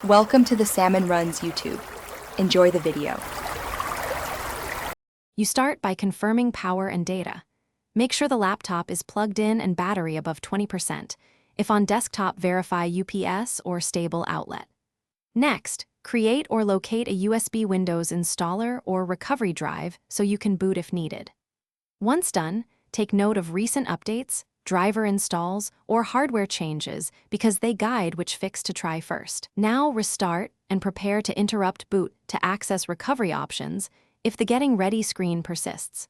Welcome to the Salmon Runs YouTube. Enjoy the video. You start by confirming power and data. Make sure the laptop is plugged in and battery above 20%. If on desktop, verify UPS or stable outlet. Next, create or locate a USB Windows installer or recovery drive so you can boot if needed. Once done, take note of recent updates, driver installs, or hardware changes because they guide which fix to try first. Now restart and prepare to interrupt boot to access recovery options if the Getting Ready screen persists.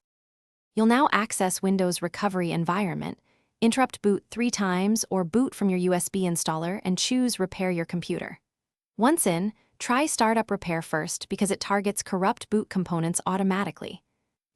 You'll now access Windows Recovery Environment, interrupt boot 3 times or boot from your USB installer and choose Repair Your Computer. Once in, try Startup Repair first because it targets corrupt boot components automatically.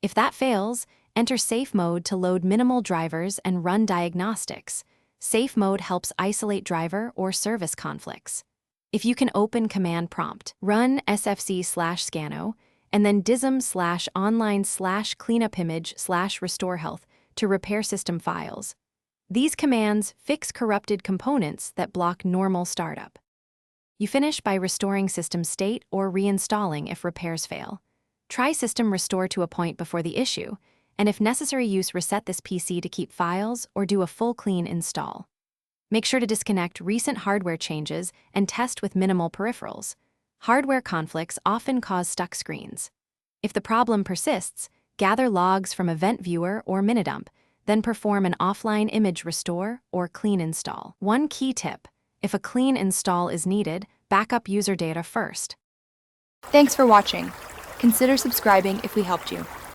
If that fails, enter Safe Mode to load minimal drivers and run diagnostics. Safe Mode helps isolate driver or service conflicts. If you can open Command Prompt, run sfc/scano, and then dism/online/cleanupimage/restore-health to repair system files. These commands fix corrupted components that block normal startup. You finish by restoring system state or reinstalling if repairs fail. Try System Restore to a point before the issue, and if necessary, reset this PC to keep files or do a full clean install. Make sure to disconnect recent hardware changes and test with minimal peripherals. Hardware conflicts often cause stuck screens. If the problem persists, gather logs from Event Viewer or Minidump, then perform an offline image restore or clean install. One key tip: if a clean install is needed, back up user data first. Thanks for watching. Consider subscribing if we helped you.